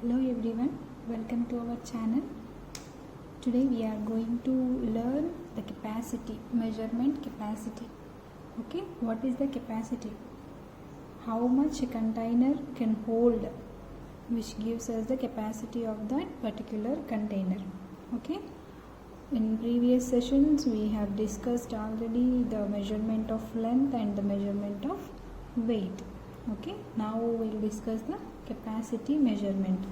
Hello everyone, welcome to our channel. Today we are going to learn the capacity, measurement capacity. Okay, what is the capacity? How much a container can hold, which gives us the capacity of that particular container. Okay, in previous sessions we have discussed already the measurement of length and the measurement of weight. Okay, now we will discuss the capacity measurement.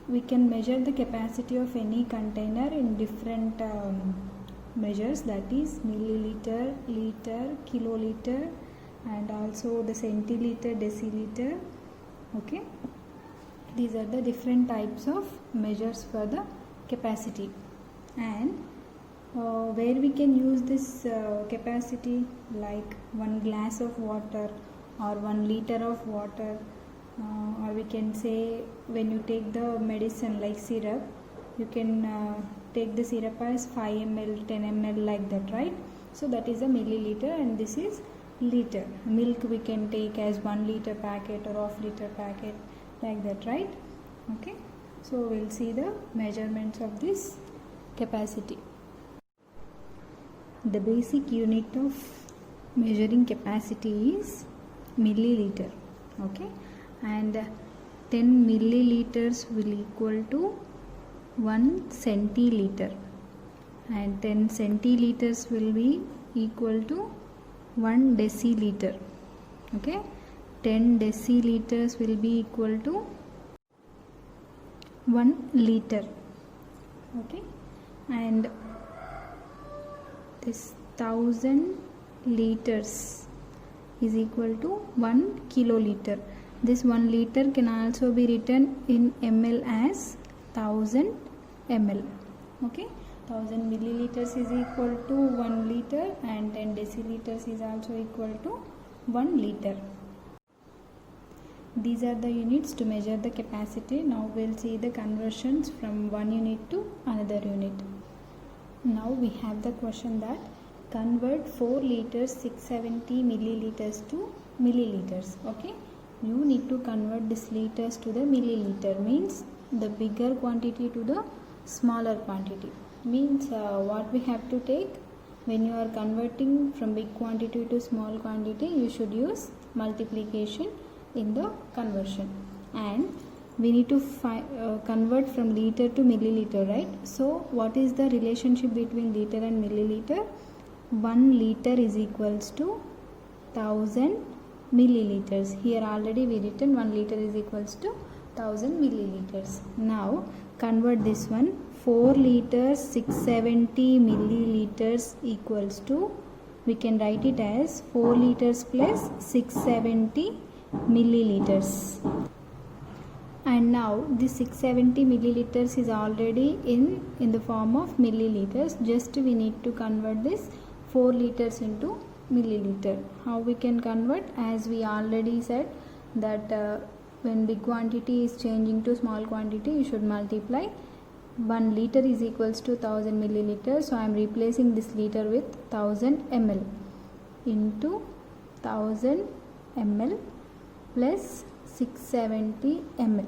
We can measure the capacity of any container in different measures, that is milliliter, liter, kiloliter, and also the centiliter, deciliter. Okay, these are the different types of measures for the capacity. And where we can use this capacity, like 1 glass of water or 1 liter of water, or we can say when you take the medicine like syrup, you can take the syrup as 5 ml, 10 ml like that, right? So that is a milliliter, and this is liter. Milk we can take as 1 liter packet or half liter packet like that, right? Okay, so we'll see the measurements of this capacity. The basic unit of measuring capacity is milliliter. Okay, and 10 milliliters will equal to 1 centiliter, and 10 centiliters will be equal to 1 deciliter. Okay, 10 deciliters will be equal to 1 liter. Okay, and this 1000 liters is equal to 1 kiloliter. This 1 liter can also be written in ml as 1000 ml. Okay, 1000 milliliters is equal to 1 liter, and 10 deciliters is also equal to 1 liter. These are the units to measure the capacity. Now we'll see the conversions from one unit to another unit. Now we have the question that convert 4 liters 670 milliliters to milliliters. Okay, you need to convert this liters to the milliliter, means the bigger quantity to the smaller quantity. Means what we have to take when you are converting from big quantity to small quantity, you should use multiplication in the conversion, and we need to convert from liter to milliliter, right? So what is the relationship between liter and milliliter? 1 liter is equals to 1000 milliliters. Here already we written 1 liter is equals to 1000 milliliters. Now convert this one. 4 liters 670 milliliters equals to, we can write it as 4 liters plus 670 milliliters. And now this 670 milliliters is already in the form of milliliters. Just we need to convert this 4 liters into milliliter. How we can convert? As we already said that when big quantity is changing to small quantity, you should multiply. 1 liter is equals to 1000 milliliters. So I am replacing this liter with 1000 ml into 1000 ml plus 670 ml.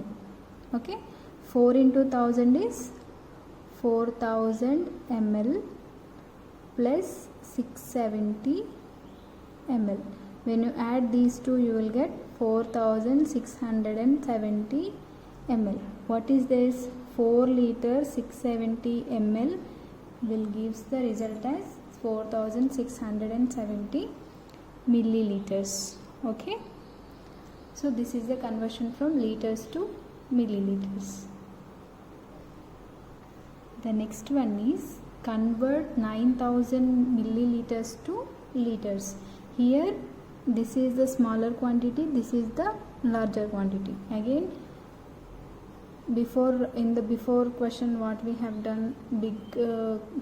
Okay, 4 into 1000 is 4000 ml plus 670 ml. When you add these two, you will get 4670 ml. What is this? 4 liter 670 ml will gives the result as 4670 milliliters. Okay, so this is the conversion from liters to milliliters. The next one is convert 9000 milliliters to liters. Here this is the smaller quantity, this is the larger quantity. Again, in the before question what we have done, big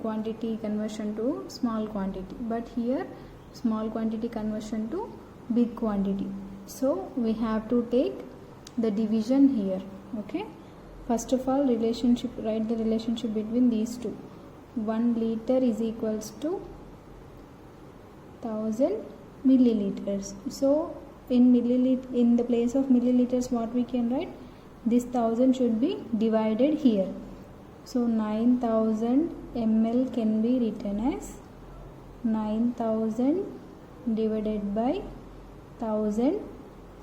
quantity conversion to small quantity, but here small quantity conversion to big quantity. So we have to take the division here. Okay, first of all, relationship, write the relationship between these two. 1 liter is equals to 1000 milliliters. So in the place of milliliters, what we can write? this 1000 should be divided here. So 9000 ml can be written as 9000 divided by 1000.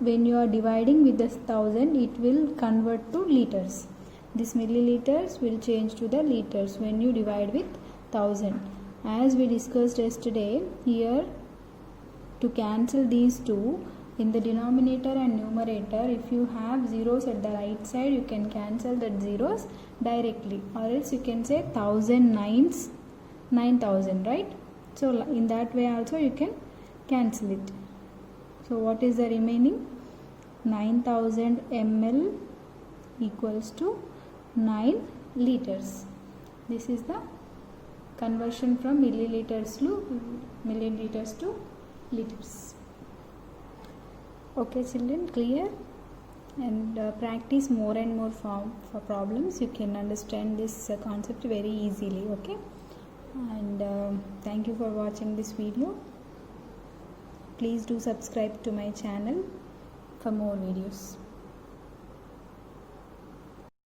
When you are dividing with the 1000, it will convert to liters. This milliliters will change to the liters when you divide with 1000. As we discussed yesterday, here to cancel these two, in the denominator and numerator, if you have zeros at the right side, you can cancel that zeros directly, or else you can say 1000 nines 9000, right? So in that way also you can cancel it. So what is the remaining? 9000 ml equals to 9 liters. This is the conversion from milliliters to liters. Okay children, clear? And practice more and more for problems. You can understand this concept very easily. Okay, and thank you for watching this video. Please do subscribe to my channel for more videos.